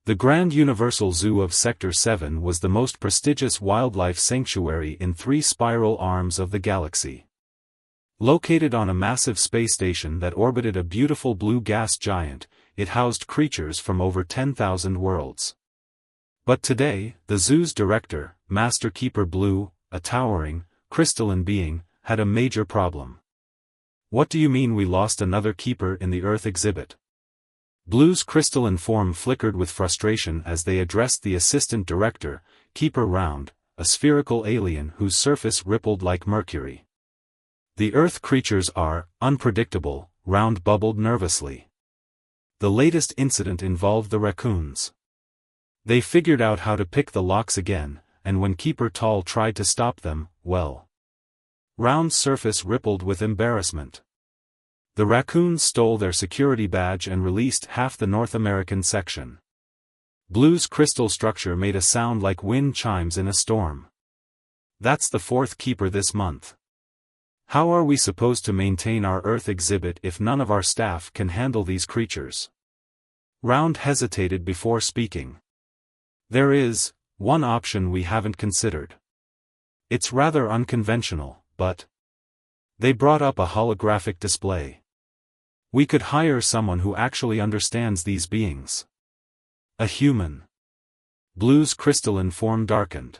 The Grand Universal Zoo of Sector 7 was the most prestigious wildlife sanctuary in 3 spiral arms of the galaxy. Located on a massive space station that orbited a beautiful blue gas giant, it housed creatures from over 10,000 worlds. But today, the zoo's director, Master Keeper Blue, a towering, crystalline being, had a major problem. "What do you mean we lost another keeper in the Earth exhibit?" Blue's crystalline form flickered with frustration as they addressed the assistant director, Keeper Round, a spherical alien whose surface rippled like mercury. "The Earth creatures are unpredictable," Round bubbled nervously. "The latest incident involved the raccoons. They figured out how to pick the locks again, and when Keeper Tall tried to stop them, well." Round's surface rippled with embarrassment. "The raccoons stole their security badge and released half the North American section." Blue's crystal structure made a sound like wind chimes in a storm. "That's the 4th keeper this month. How are we supposed to maintain our Earth exhibit if none of our staff can handle these creatures?" Round hesitated before speaking. "There is one option we haven't considered. It's rather unconventional, but..." They brought up a holographic display. "We could hire someone who actually understands these beings. A human." Blue's crystalline form darkened.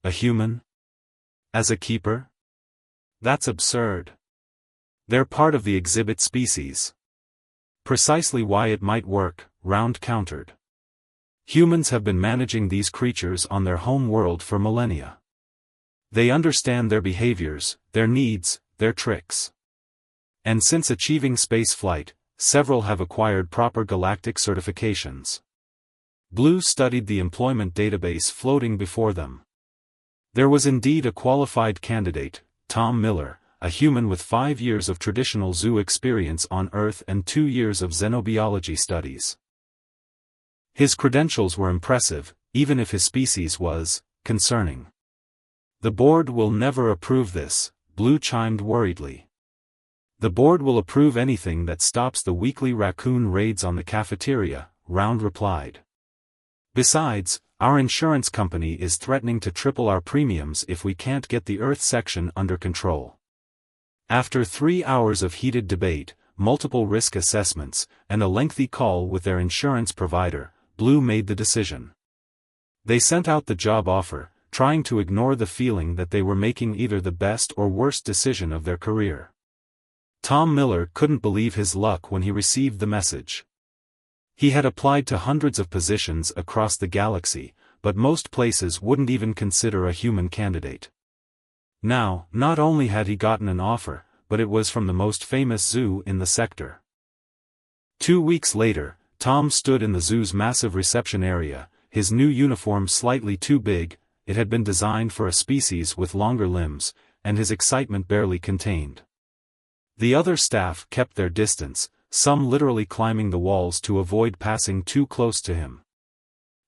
"A human? As a keeper? That's absurd. They're part of the exhibit species." "Precisely why it might work," Round countered. "Humans have been managing these creatures on their home world for millennia. They understand their behaviors, their needs, their tricks. And since achieving space flight, several have acquired proper galactic certifications." Blue studied the employment database floating before them. There was indeed a qualified candidate, Tom Miller, a human with 5 years of traditional zoo experience on Earth and 2 years of xenobiology studies. His credentials were impressive, even if his species was concerning. "The board will never approve this," Blue chimed worriedly. "The board will approve anything that stops the weekly raccoon raids on the cafeteria," Round replied. "Besides, our insurance company is threatening to triple our premiums if we can't get the Earth section under control." After 3 hours of heated debate, multiple risk assessments, and a lengthy call with their insurance provider, Blue made the decision. They sent out the job offer, trying to ignore the feeling that they were making either the best or worst decision of their career. Tom Miller couldn't believe his luck when he received the message. He had applied to hundreds of positions across the galaxy, but most places wouldn't even consider a human candidate. Now, not only had he gotten an offer, but it was from the most famous zoo in the sector. 2 weeks later, Tom stood in the zoo's massive reception area, his new uniform slightly too big. It had been designed for a species with longer limbs, and his excitement barely contained. The other staff kept their distance, some literally climbing the walls to avoid passing too close to him.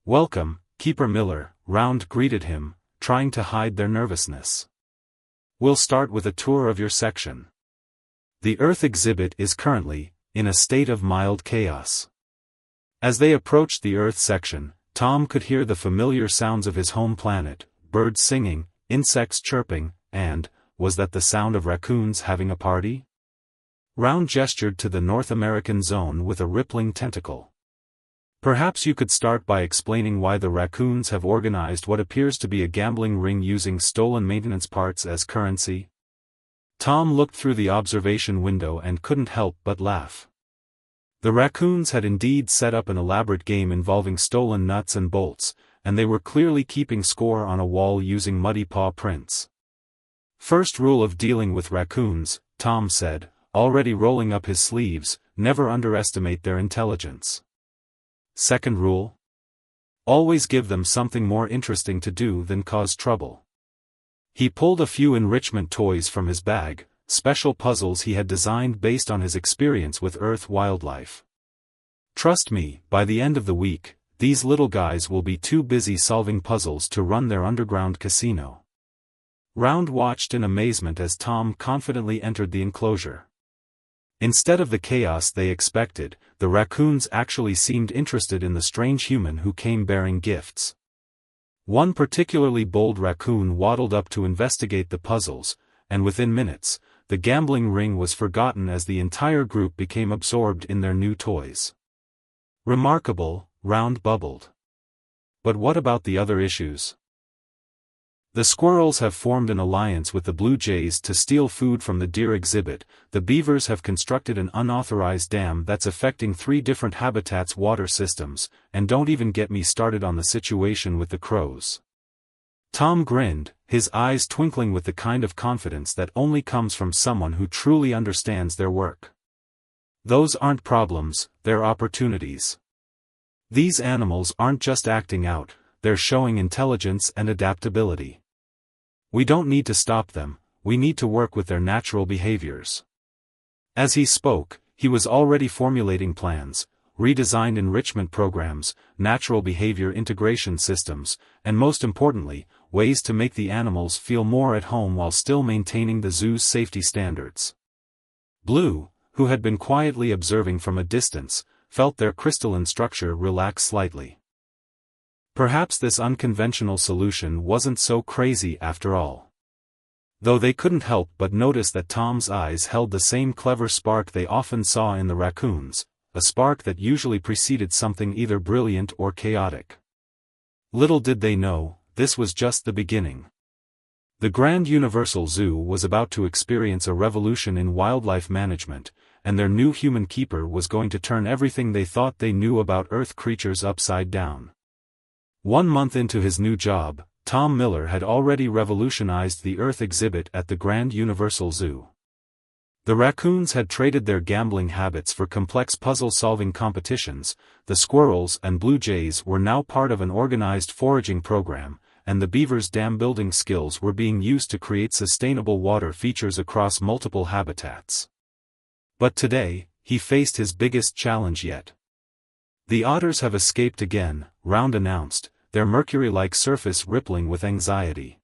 "Welcome, Keeper Miller," Round greeted him, trying to hide their nervousness. "We'll start with a tour of your section. The Earth exhibit is currently in a state of mild chaos." As they approached the Earth section, Tom could hear the familiar sounds of his home planet, birds singing, insects chirping, and, was that the sound of raccoons having a party? Round gestured to the North American zone with a rippling tentacle. "Perhaps you could start by explaining why the raccoons have organized what appears to be a gambling ring using stolen maintenance parts as currency?" Tom looked through the observation window and couldn't help but laugh. The raccoons had indeed set up an elaborate game involving stolen nuts and bolts, and they were clearly keeping score on a wall using muddy paw prints. "First rule of dealing with raccoons," Tom said, already rolling up his sleeves, "never underestimate their intelligence. Second rule? Always give them something more interesting to do than cause trouble." He pulled a few enrichment toys from his bag, special puzzles he had designed based on his experience with Earth wildlife. "Trust me, by the end of the week, these little guys will be too busy solving puzzles to run their underground casino." Round watched in amazement as Tom confidently entered the enclosure. Instead of the chaos they expected, the raccoons actually seemed interested in the strange human who came bearing gifts. One particularly bold raccoon waddled up to investigate the puzzles, and within minutes, the gambling ring was forgotten as the entire group became absorbed in their new toys. Remarkable, Round bubbled. But what about the other issues? The squirrels have formed an alliance with the blue jays to steal food from the deer exhibit, the beavers have constructed an unauthorized dam that's affecting 3 different habitats' water systems, and don't even get me started on the situation with the crows. Tom grinned, his eyes twinkling with the kind of confidence that only comes from someone who truly understands their work. Those aren't problems, they're opportunities. These animals aren't just acting out, they're showing intelligence and adaptability. We don't need to stop them, we need to work with their natural behaviors. As he spoke, he was already formulating plans, redesigned enrichment programs, natural behavior integration systems, and most importantly, ways to make the animals feel more at home while still maintaining the zoo's safety standards. Blue, who had been quietly observing from a distance, felt their crystalline structure relax slightly. Perhaps this unconventional solution wasn't so crazy after all. Though they couldn't help but notice that Tom's eyes held the same clever spark they often saw in the raccoons, a spark that usually preceded something either brilliant or chaotic. Little did they know, this was just the beginning. The Grand Universal Zoo was about to experience a revolution in wildlife management, and their new human keeper was going to turn everything they thought they knew about Earth creatures upside down. 1 month into his new job, Tom Miller had already revolutionized the Earth exhibit at the Grand Universal Zoo. The raccoons had traded their gambling habits for complex puzzle-solving competitions, the squirrels and blue jays were now part of an organized foraging program, and the beavers' dam-building skills were being used to create sustainable water features across multiple habitats. But today, he faced his biggest challenge yet. The otters have escaped again, Round announced, their mercury-like surface rippling with anxiety.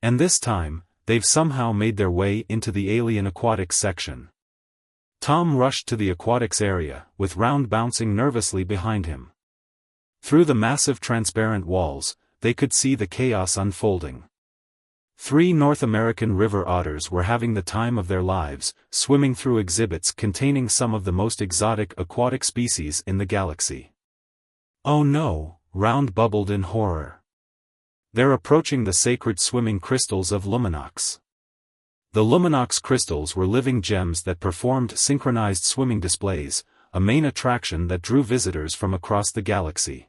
And this time, they've somehow made their way into the alien aquatics section. Tom rushed to the aquatics area, with Round bouncing nervously behind him. Through the massive transparent walls, they could see the chaos unfolding. 3 North American river otters were having the time of their lives, swimming through exhibits containing some of the most exotic aquatic species in the galaxy. Oh no, Round bubbled in horror. They're approaching the sacred swimming crystals of Luminox. The Luminox crystals were living gems that performed synchronized swimming displays, a main attraction that drew visitors from across the galaxy.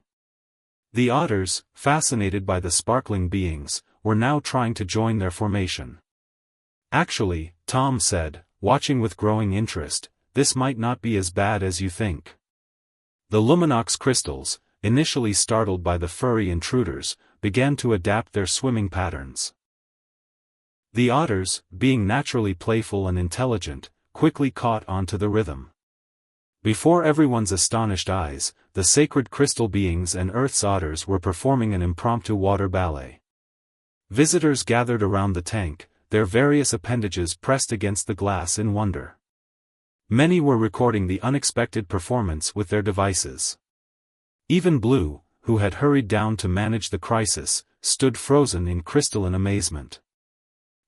The otters, fascinated by the sparkling beings, were now trying to join their formation. Actually, Tom said, watching with growing interest, this might not be as bad as you think. The Luminox crystals, initially startled by the furry intruders, began to adapt their swimming patterns. The otters, being naturally playful and intelligent, quickly caught on to the rhythm. Before everyone's astonished eyes, the sacred crystal beings and Earth's otters were performing an impromptu water ballet. Visitors gathered around the tank, their various appendages pressed against the glass in wonder. Many were recording the unexpected performance with their devices. Even Blue, who had hurried down to manage the crisis, stood frozen in crystalline amazement.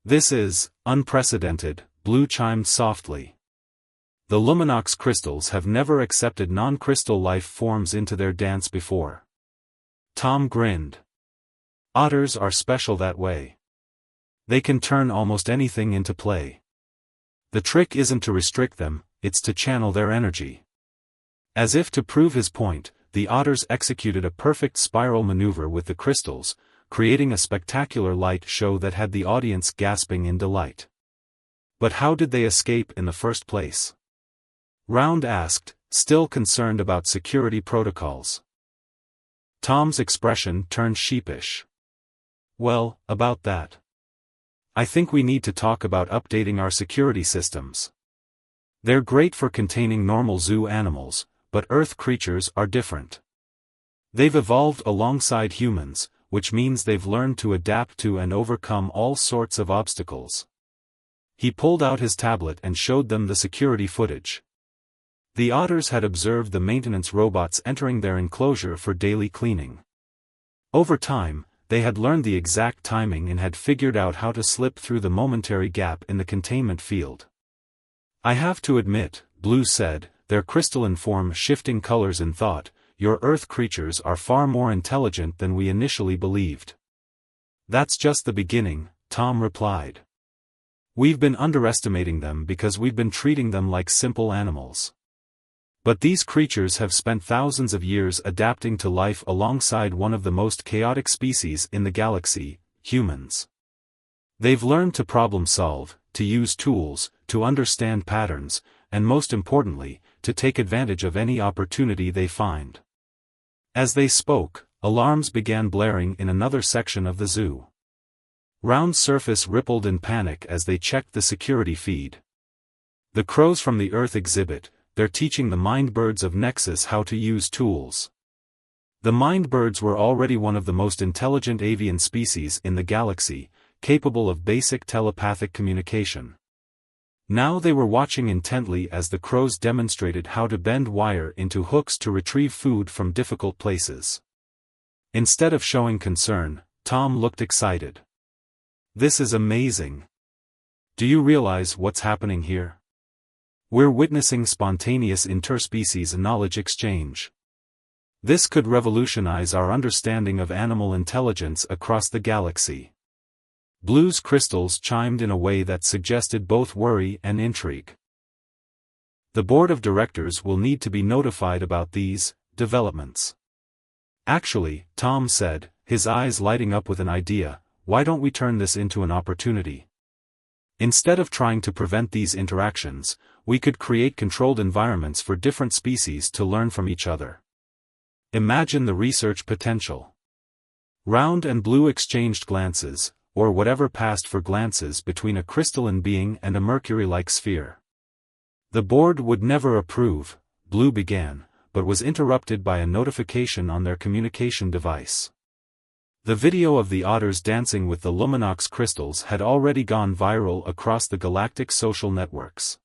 This is unprecedented, Blue chimed softly. The Luminox crystals have never accepted non-crystal life forms into their dance before. Tom grinned. Otters are special that way. They can turn almost anything into play. The trick isn't to restrict them, it's to channel their energy. As if to prove his point, the otters executed a perfect spiral maneuver with the crystals, creating a spectacular light show that had the audience gasping in delight. But how did they escape in the first place? Round asked, still concerned about security protocols. Tom's expression turned sheepish. Well, about that. I think we need to talk about updating our security systems. They're great for containing normal zoo animals, but Earth creatures are different. They've evolved alongside humans, which means they've learned to adapt to and overcome all sorts of obstacles. He pulled out his tablet and showed them the security footage. The otters had observed the maintenance robots entering their enclosure for daily cleaning. Over time, they had learned the exact timing and had figured out how to slip through the momentary gap in the containment field. "I have to admit," Blue said, their crystalline form shifting colors in thought, "your Earth creatures are far more intelligent than we initially believed." "That's just the beginning," Tom replied. "We've been underestimating them because we've been treating them like simple animals. But these creatures have spent thousands of years adapting to life alongside one of the most chaotic species in the galaxy, humans. They've learned to problem solve, to use tools, to understand patterns, and most importantly, to take advantage of any opportunity they find." As they spoke, alarms began blaring in another section of the zoo. Round's surface rippled in panic as they checked the security feed. "The crows from the Earth exhibit, they're teaching the mind birds of Nexus how to use tools." The mind birds were already one of the most intelligent avian species in the galaxy, capable of basic telepathic communication. Now they were watching intently as the crows demonstrated how to bend wire into hooks to retrieve food from difficult places. Instead of showing concern, Tom looked excited. "This is amazing. Do you realize what's happening here? We're witnessing spontaneous interspecies knowledge exchange. This could revolutionize our understanding of animal intelligence across the galaxy." Blue's crystals chimed in a way that suggested both worry and intrigue. "The board of directors will need to be notified about these developments." "Actually," Tom said, his eyes lighting up with an idea, "why don't we turn this into an opportunity? Instead of trying to prevent these interactions, we could create controlled environments for different species to learn from each other. Imagine the research potential." Round and Blue exchanged glances, or whatever passed for glances between a crystalline being and a mercury-like sphere. "The board would never approve," Blue began, but was interrupted by a notification on their communication device. The video of the otters dancing with the Luminox crystals had already gone viral across the galactic social networks.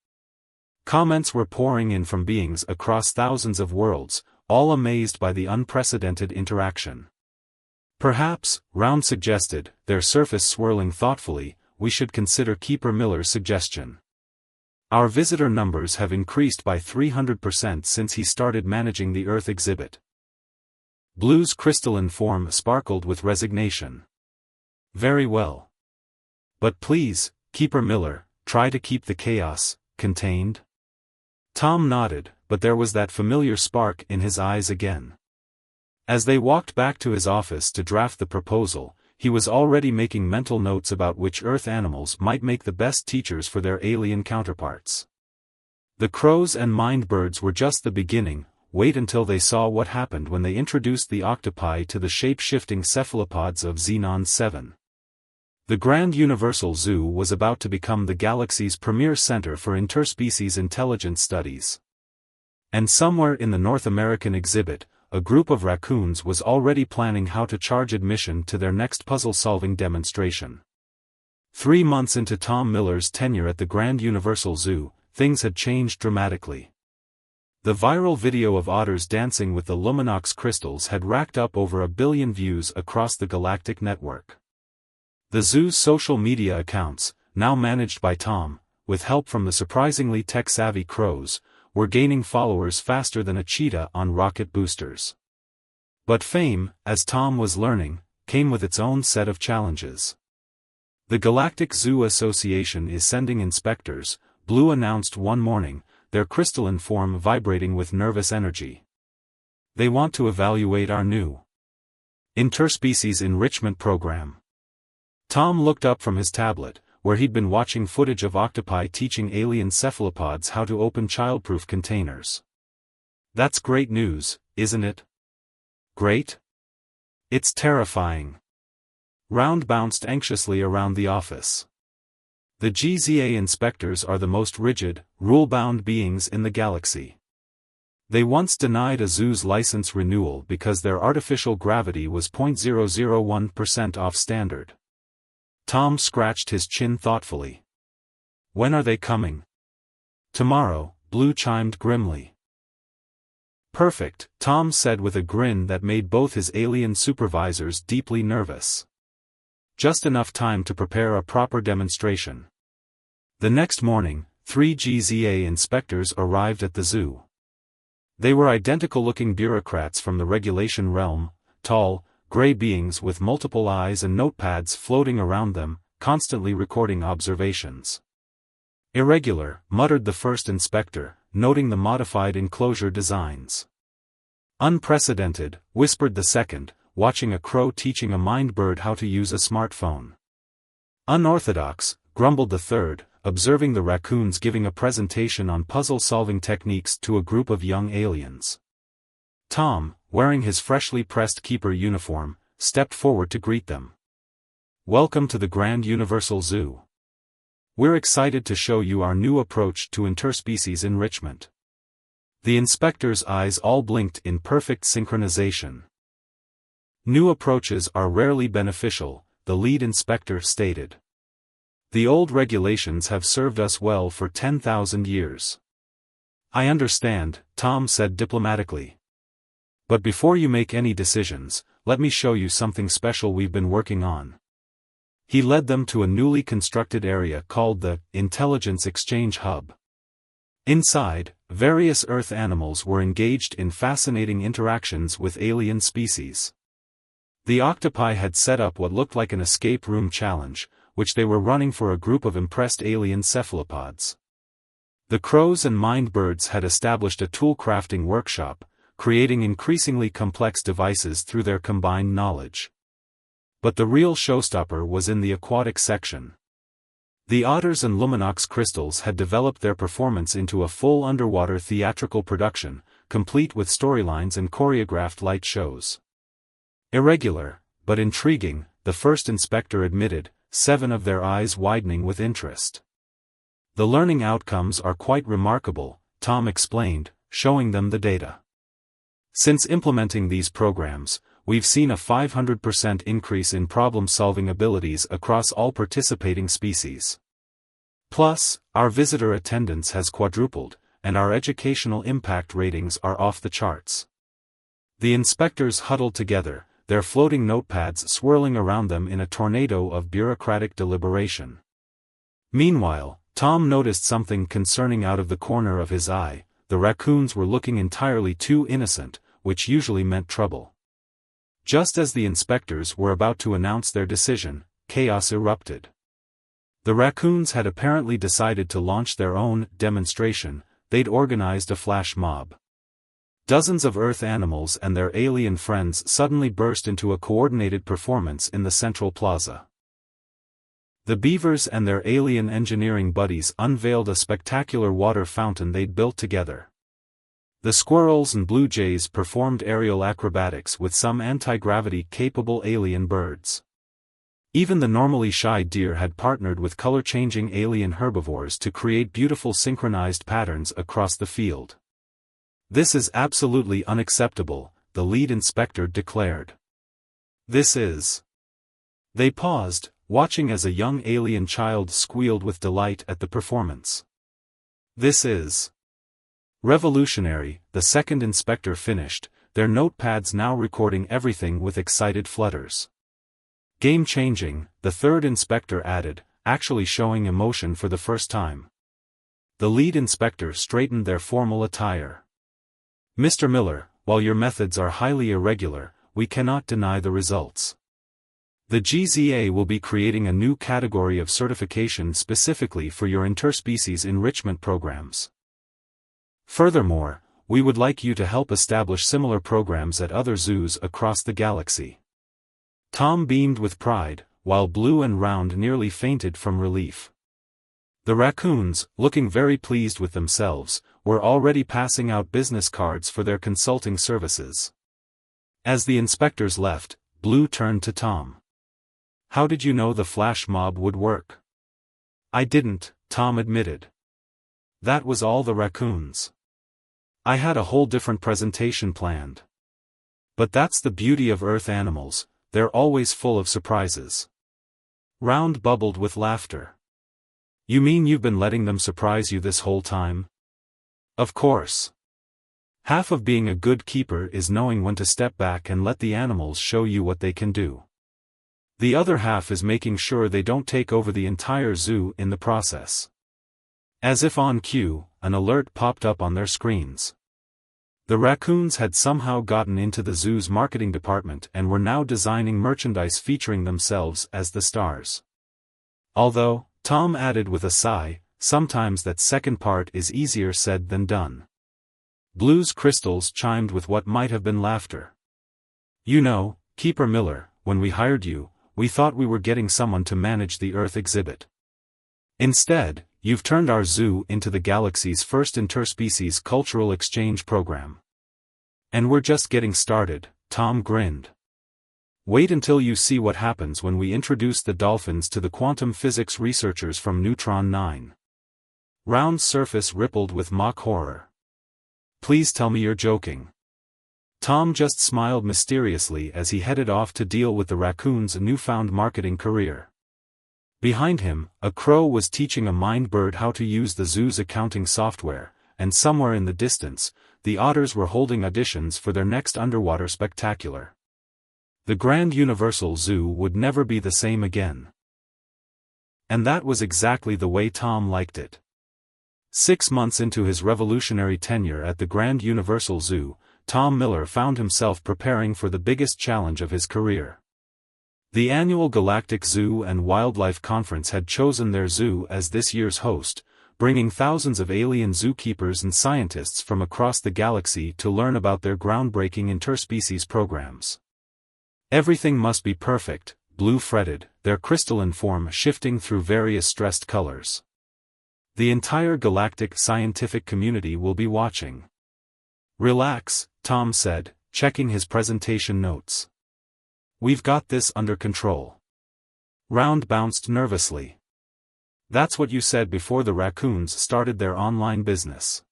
Comments were pouring in from beings across thousands of worlds, all amazed by the unprecedented interaction. "Perhaps," Round suggested, their surface swirling thoughtfully, "we should consider Keeper Miller's suggestion. Our visitor numbers have increased by 300% since he started managing the Earth exhibit." Blue's crystalline form sparkled with resignation. "Very well. But please, Keeper Miller, try to keep the chaos contained." Tom nodded, but there was that familiar spark in his eyes again. As they walked back to his office to draft the proposal, he was already making mental notes about which Earth animals might make the best teachers for their alien counterparts. The crows and mind birds were just the beginning. Wait until they saw what happened when they introduced the octopi to the shape-shifting cephalopods of Xenon 7. The Grand Universal Zoo was about to become the galaxy's premier center for interspecies intelligence studies. And somewhere in the North American exhibit, a group of raccoons was already planning how to charge admission to their next puzzle-solving demonstration. 3 months into Tom Miller's tenure at the Grand Universal Zoo, things had changed dramatically. The viral video of otters dancing with the Luminox crystals had racked up over 1 billion views across the galactic network. The zoo's social media accounts, now managed by Tom, with help from the surprisingly tech-savvy crows, were gaining followers faster than a cheetah on rocket boosters. But fame, as Tom was learning, came with its own set of challenges. "The Galactic Zoo Association is sending inspectors," Blue announced one morning, their crystalline form vibrating with nervous energy. "They want to evaluate our new interspecies enrichment program." Tom looked up from his tablet, where he'd been watching footage of octopi teaching alien cephalopods how to open childproof containers. "That's great news, isn't it?" "Great? It's terrifying." Round bounced anxiously around the office. "The GZA inspectors are the most rigid, rule-bound beings in the galaxy. They once denied a zoo's license renewal because their artificial gravity was 0.001% off standard." Tom scratched his chin thoughtfully. When are they coming? Tomorrow, Blue chimed grimly. Perfect, Tom said with a grin that made both his alien supervisors deeply nervous. Just enough time to prepare a proper demonstration. The next morning, 3 GZA inspectors arrived at the zoo. They were identical-looking bureaucrats from the regulation realm, tall, gray beings with multiple eyes and notepads floating around them, constantly recording observations. Irregular, muttered the first inspector, noting the modified enclosure designs. Unprecedented, whispered the second, watching a crow teaching a mind bird how to use a smartphone. Unorthodox, grumbled the third, observing the raccoons giving a presentation on puzzle-solving techniques to a group of young aliens. Tom, wearing his freshly pressed keeper uniform, stepped forward to greet them. Welcome to the Grand Universal Zoo. We're excited to show you our new approach to interspecies enrichment. The inspector's eyes all blinked in perfect synchronization. New approaches are rarely beneficial, the lead inspector stated. The old regulations have served us well for 10,000 years. I understand, Tom said diplomatically. But before you make any decisions, let me show you something special we've been working on. He led them to a newly constructed area called the Intelligence Exchange Hub. Inside, various Earth animals were engaged in fascinating interactions with alien species. The octopi had set up what looked like an escape room challenge, which they were running for a group of impressed alien cephalopods. The crows and mind birds had established a tool crafting workshop, creating increasingly complex devices through their combined knowledge. But the real showstopper was in the aquatic section. The otters and luminox crystals had developed their performance into a full underwater theatrical production, complete with storylines and choreographed light shows. Irregular, but intriguing, the first inspector admitted, 7 of their eyes widening with interest. The learning outcomes are quite remarkable, Tom explained, showing them the data. Since implementing these programs, we've seen a 500% increase in problem-solving abilities across all participating species. Plus, our visitor attendance has quadrupled, and our educational impact ratings are off the charts. The inspectors huddled together, their floating notepads swirling around them in a tornado of bureaucratic deliberation. Meanwhile, Tom noticed something concerning out of the corner of his eye. The raccoons were looking entirely too innocent, which usually meant trouble. Just as the inspectors were about to announce their decision, chaos erupted. The raccoons had apparently decided to launch their own demonstration. They'd organized a flash mob. Dozens of Earth animals and their alien friends suddenly burst into a coordinated performance in the central plaza. The beavers and their alien engineering buddies unveiled a spectacular water fountain they'd built together. The squirrels and blue jays performed aerial acrobatics with some anti-gravity-capable alien birds. Even the normally shy deer had partnered with color-changing alien herbivores to create beautiful synchronized patterns across the field. This is absolutely unacceptable, the lead inspector declared. This is... They paused, watching as a young alien child squealed with delight at the performance. This is... revolutionary, the second inspector finished, their notepads now recording everything with excited flutters. Game-changing, the third inspector added, actually showing emotion for the first time. The lead inspector straightened their formal attire. Mr. Miller, while your methods are highly irregular, we cannot deny the results. The GZA will be creating a new category of certification specifically for your interspecies enrichment programs. Furthermore, we would like you to help establish similar programs at other zoos across the galaxy. Tom beamed with pride, while Blue and Round nearly fainted from relief. The raccoons, looking very pleased with themselves, were already passing out business cards for their consulting services. As the inspectors left, Blue turned to Tom. How did you know the flash mob would work? I didn't, Tom admitted. That was all the raccoons. I had a whole different presentation planned. But that's the beauty of Earth animals, they're always full of surprises. Round bubbled with laughter. You mean you've been letting them surprise you this whole time? Of course. Half of being a good keeper is knowing when to step back and let the animals show you what they can do. The other half is making sure they don't take over the entire zoo in the process. As if on cue, an alert popped up on their screens. The raccoons had somehow gotten into the zoo's marketing department and were now designing merchandise featuring themselves as the stars. Although, Tom added with a sigh, sometimes that second part is easier said than done. Blue's crystals chimed with what might have been laughter. You know, Keeper Miller, when we hired you, we thought we were getting someone to manage the Earth exhibit. Instead, you've turned our zoo into the galaxy's first interspecies cultural exchange program. And we're just getting started, Tom grinned. Wait until you see what happens when we introduce the dolphins to the quantum physics researchers from Neutron 9. Round's surface rippled with mock horror. Please tell me you're joking. Tom just smiled mysteriously as he headed off to deal with the raccoon's newfound marketing career. Behind him, a crow was teaching a mind bird how to use the zoo's accounting software, and somewhere in the distance, the otters were holding auditions for their next underwater spectacular. The Grand Universal Zoo would never be the same again. And that was exactly the way Tom liked it. 6 months into his revolutionary tenure at the Grand Universal Zoo, Tom Miller found himself preparing for the biggest challenge of his career. The annual Galactic Zoo and Wildlife Conference had chosen their zoo as this year's host, bringing thousands of alien zookeepers and scientists from across the galaxy to learn about their groundbreaking interspecies programs. Everything must be perfect, Blue fretted, their crystalline form shifting through various stressed colors. The entire galactic scientific community will be watching. Relax, Tom said, checking his presentation notes. We've got this under control. Round bounced nervously. That's what you said before the raccoons started their online business.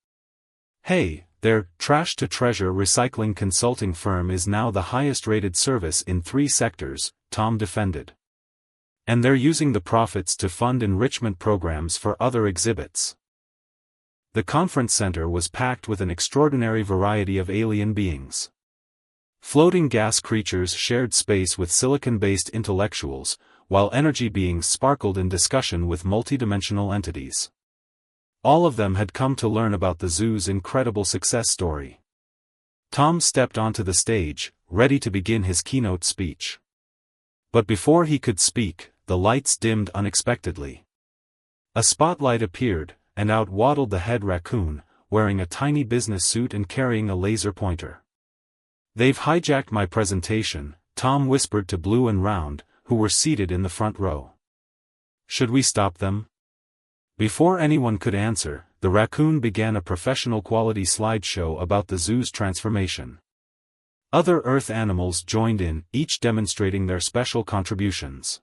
Hey, their trash-to-treasure recycling consulting firm is now the highest-rated service in 3 sectors, Tom defended. And they're using the profits to fund enrichment programs for other exhibits. The conference center was packed with an extraordinary variety of alien beings. Floating gas creatures shared space with silicon-based intellectuals, while energy beings sparkled in discussion with multidimensional entities. All of them had come to learn about the zoo's incredible success story. Tom stepped onto the stage, ready to begin his keynote speech. But before he could speak, the lights dimmed unexpectedly. A spotlight appeared, and out waddled the head raccoon, wearing a tiny business suit and carrying a laser pointer. They've hijacked my presentation, Tom whispered to Blue and Round, who were seated in the front row. Should we stop them? Before anyone could answer, the raccoon began a professional-quality slideshow about the zoo's transformation. Other Earth animals joined in, each demonstrating their special contributions.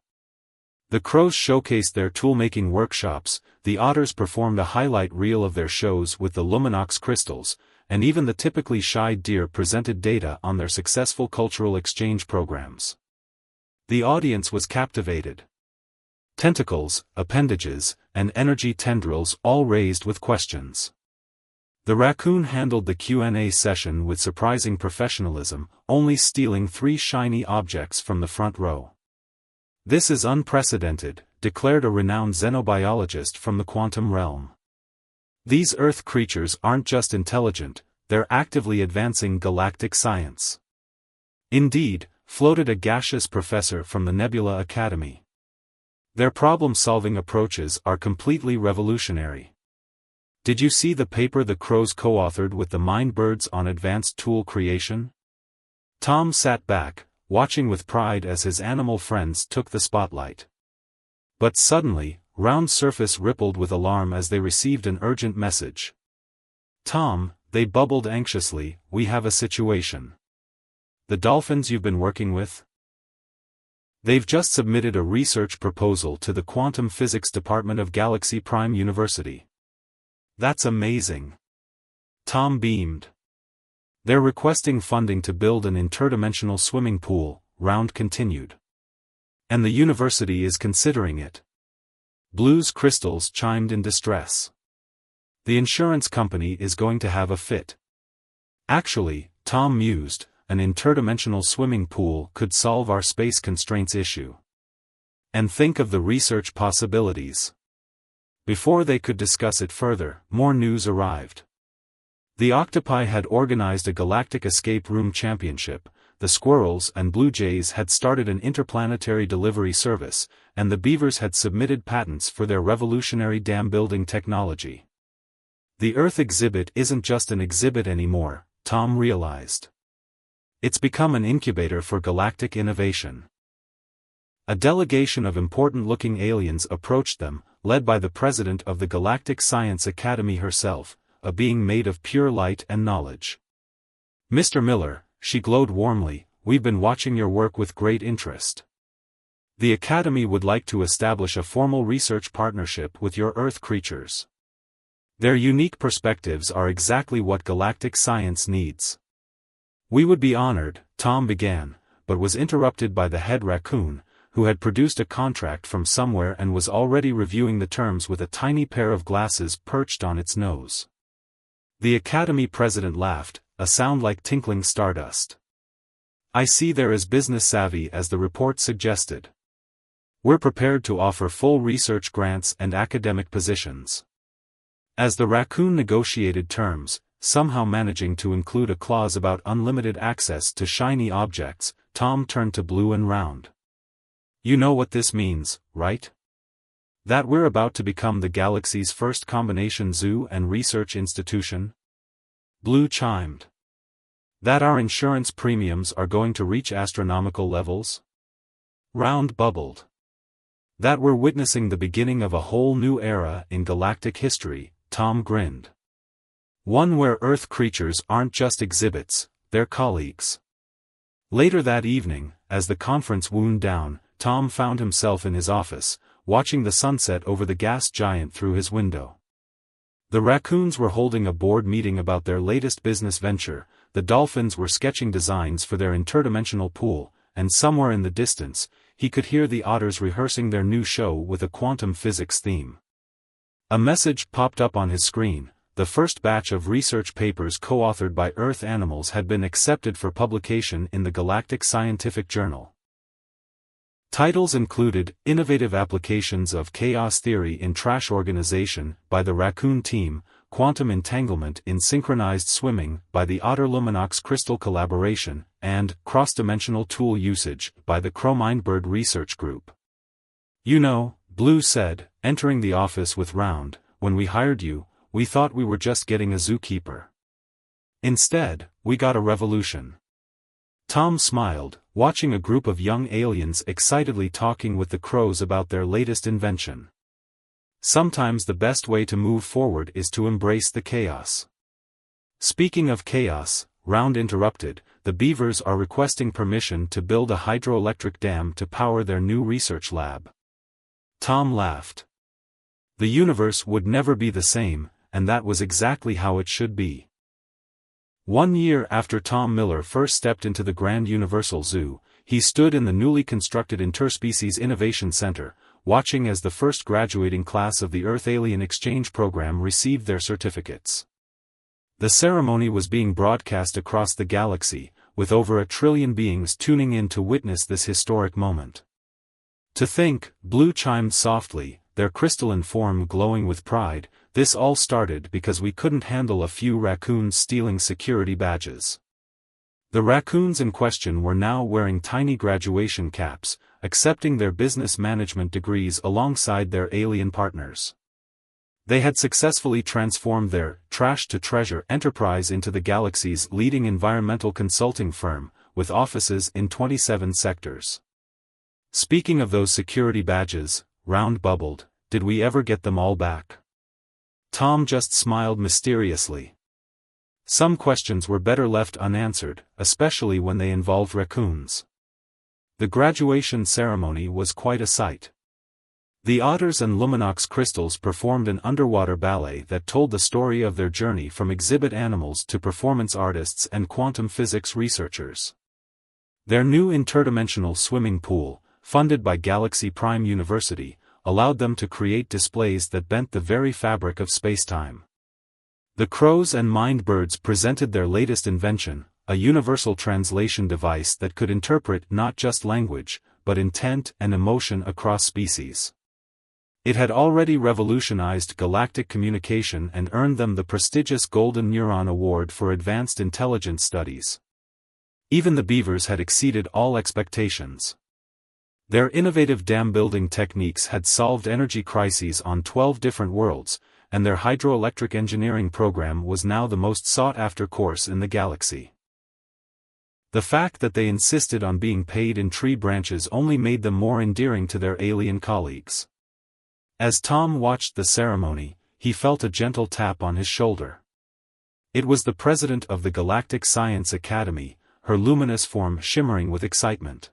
The crows showcased their tool-making workshops, the otters performed a highlight reel of their shows with the Luminox crystals, and even the typically shy deer presented data on their successful cultural exchange programs. The audience was captivated. Tentacles, appendages, and energy tendrils all raised with questions. The raccoon handled the Q&A session with surprising professionalism, only stealing 3 shiny objects from the front row. This is unprecedented, declared a renowned xenobiologist from the quantum realm. These Earth creatures aren't just intelligent, they're actively advancing galactic science. Indeed, floated a gaseous professor from the Nebula Academy. Their problem-solving approaches are completely revolutionary. Did you see the paper the crows co-authored with the mind birds on advanced tool creation? Tom sat back, watching with pride as his animal friends took the spotlight. But suddenly, Round's surface rippled with alarm as they received an urgent message. Tom, they bubbled anxiously, we have a situation. The dolphins you've been working with? They've just submitted a research proposal to the Quantum Physics Department of Galaxy Prime University. That's amazing. Tom beamed. They're requesting funding to build an interdimensional swimming pool, Round continued. And the university is considering it. Blue's crystals chimed in distress. The insurance company is going to have a fit. Actually, Tom mused, an interdimensional swimming pool could solve our space constraints issue. And think of the research possibilities. Before they could discuss it further, more news arrived. The octopi had organized a galactic escape room championship, the squirrels and blue jays had started an interplanetary delivery service, and the beavers had submitted patents for their revolutionary dam-building technology. The Earth exhibit isn't just an exhibit anymore, Tom realized. It's become an incubator for galactic innovation. A delegation of important-looking aliens approached them, led by the president of the Galactic Science Academy herself, a being made of pure light and knowledge. Mr. Miller, she glowed warmly, we've been watching your work with great interest. The Academy would like to establish a formal research partnership with your Earth creatures. Their unique perspectives are exactly what galactic science needs. We would be honored, Tom began, but was interrupted by the head raccoon, who had produced a contract from somewhere and was already reviewing the terms with a tiny pair of glasses perched on its nose. The Academy president laughed, a sound like tinkling stardust. I see they're as business savvy as the report suggested. We're prepared to offer full research grants and academic positions. As the raccoon negotiated terms, somehow managing to include a clause about unlimited access to shiny objects, Tom turned to Blue and Round. You know what this means, right? That we're about to become the galaxy's first combination zoo and research institution? Blue chimed. That our insurance premiums are going to reach astronomical levels? Round bubbled. That we're witnessing the beginning of a whole new era in galactic history, Tom grinned. One where Earth creatures aren't just exhibits, they're colleagues. Later that evening, as the conference wound down, Tom found himself in his office, watching the sunset over the gas giant through his window. The raccoons were holding a board meeting about their latest business venture, the dolphins were sketching designs for their interdimensional pool, and somewhere in the distance, he could hear the otters rehearsing their new show with a quantum physics theme. A message popped up on his screen. The first batch of research papers co-authored by Earth animals had been accepted for publication in the Galactic Scientific Journal. Titles included, Innovative Applications of Chaos Theory in Trash Organization, by the Raccoon Team, Quantum Entanglement in Synchronized Swimming, by the Otter-Luminox Crystal Collaboration, and Cross-Dimensional Tool Usage, by the Chromine-Bird Research Group. You know, Blue said, entering the office with Round, when we hired you, we thought we were just getting a zookeeper. Instead, we got a revolution. Tom smiled, watching a group of young aliens excitedly talking with the crows about their latest invention. Sometimes the best way to move forward is to embrace the chaos. Speaking of chaos, Round interrupted, the beavers are requesting permission to build a hydroelectric dam to power their new research lab. Tom laughed. The universe would never be the same, and that was exactly how it should be. 1 year after Tom Miller first stepped into the Grand Universal Zoo, he stood in the newly constructed Interspecies Innovation Center, watching as the first graduating class of the Earth Alien Exchange Program received their certificates. The ceremony was being broadcast across the galaxy, with over 1 trillion beings tuning in to witness this historic moment. To think, Blue chimed softly, their crystalline form glowing with pride, this all started because we couldn't handle a few raccoons stealing security badges. The raccoons in question were now wearing tiny graduation caps, accepting their business management degrees alongside their alien partners. They had successfully transformed their trash-to-treasure enterprise into the galaxy's leading environmental consulting firm, with offices in 27 sectors. Speaking of those security badges, Round bubbled, did we ever get them all back? Tom just smiled mysteriously. Some questions were better left unanswered, especially when they involved raccoons. The graduation ceremony was quite a sight. The otters and Luminox crystals performed an underwater ballet that told the story of their journey from exhibit animals to performance artists and quantum physics researchers. Their new interdimensional swimming pool, funded by Galaxy Prime University, allowed them to create displays that bent the very fabric of spacetime. The crows and mindbirds presented their latest invention, a universal translation device that could interpret not just language, but intent and emotion across species. It had already revolutionized galactic communication and earned them the prestigious Golden Neuron Award for Advanced Intelligence Studies. Even the beavers had exceeded all expectations. Their innovative dam-building techniques had solved energy crises on 12 different worlds, and their hydroelectric engineering program was now the most sought-after course in the galaxy. The fact that they insisted on being paid in tree branches only made them more endearing to their alien colleagues. As Tom watched the ceremony, he felt a gentle tap on his shoulder. It was the president of the Galactic Science Academy, her luminous form shimmering with excitement.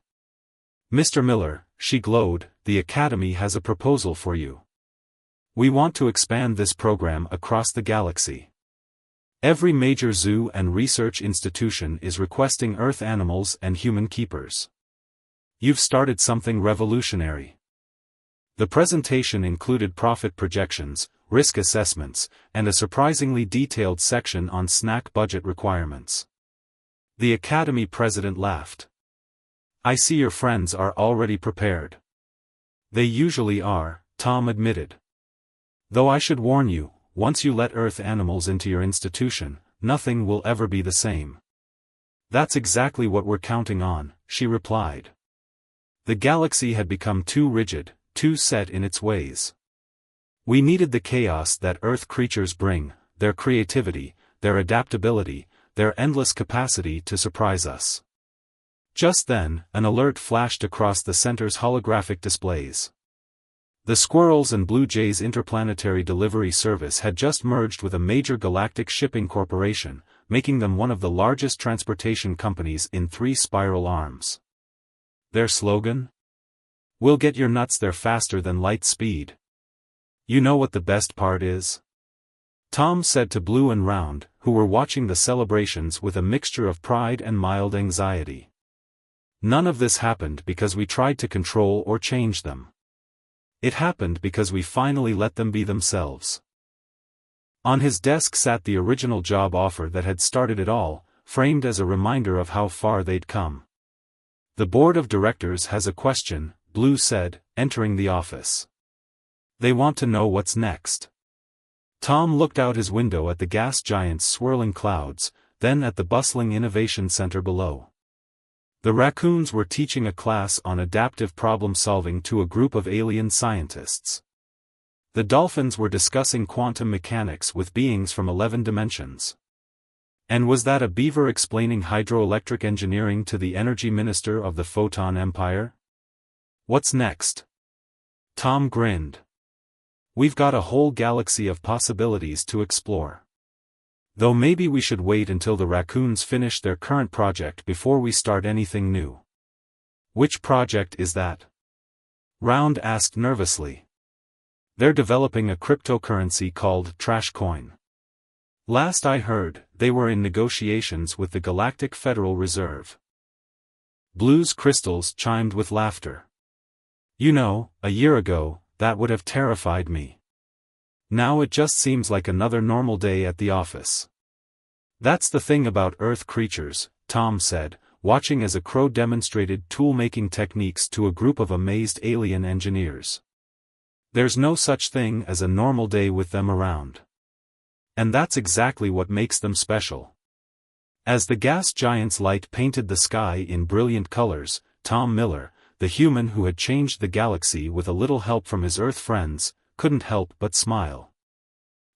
"Mr. Miller," she glowed, "the Academy has a proposal for you. We want to expand this program across the galaxy. Every major zoo and research institution is requesting Earth animals and human keepers. You've started something revolutionary." The presentation included profit projections, risk assessments, and a surprisingly detailed section on snack budget requirements. The Academy president laughed. "I see your friends are already prepared." "They usually are," Tom admitted. "Though I should warn you, once you let Earth animals into your institution, nothing will ever be the same." "That's exactly what we're counting on," she replied. The galaxy had become too rigid, too set in its ways. We needed the chaos that Earth creatures bring, their creativity, their adaptability, their endless capacity to surprise us. Just then, an alert flashed across the center's holographic displays. The Squirrels and Blue Jays interplanetary delivery service had just merged with a major galactic shipping corporation, making them one of the largest transportation companies in 3 spiral arms. Their slogan? "We'll get your nuts there faster than light speed." "You know what the best part is?" Tom said to Blue and Round, who were watching the celebrations with a mixture of pride and mild anxiety. "None of this happened because we tried to control or change them. It happened because we finally let them be themselves." On his desk sat the original job offer that had started it all, framed as a reminder of how far they'd come. "The board of directors has a question," Blue said, entering the office. "They want to know what's next." Tom looked out his window at the gas giant's swirling clouds, then at the bustling innovation center below. The raccoons were teaching a class on adaptive problem-solving to a group of alien scientists. The dolphins were discussing quantum mechanics with beings from 11 dimensions. And was that a beaver explaining hydroelectric engineering to the energy minister of the Photon Empire? What's next? Tom grinned. "We've got a whole galaxy of possibilities to explore. Though maybe we should wait until the raccoons finish their current project before we start anything new." "Which project is that?" Round asked nervously. "They're developing a cryptocurrency called Trash Coin. Last I heard, they were in negotiations with the Galactic Federal Reserve." Blue's crystals chimed with laughter. "You know, a year ago, that would have terrified me. Now it just seems like another normal day at the office." "That's the thing about Earth creatures," Tom said, watching as a crow demonstrated tool-making techniques to a group of amazed alien engineers. "There's no such thing as a normal day with them around. And that's exactly what makes them special." As the gas giant's light painted the sky in brilliant colors, Tom Miller, the human who had changed the galaxy with a little help from his Earth friends, couldn't help but smile.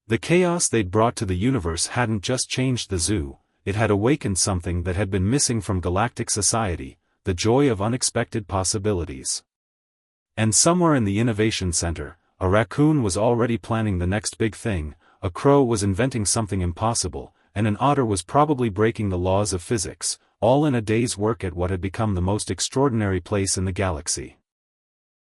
The chaos they'd brought to the universe hadn't just changed the zoo, it had awakened something that had been missing from galactic society, the joy of unexpected possibilities. And somewhere in the Innovation Center, a raccoon was already planning the next big thing, a crow was inventing something impossible, and an otter was probably breaking the laws of physics, all in a day's work at what had become the most extraordinary place in the galaxy.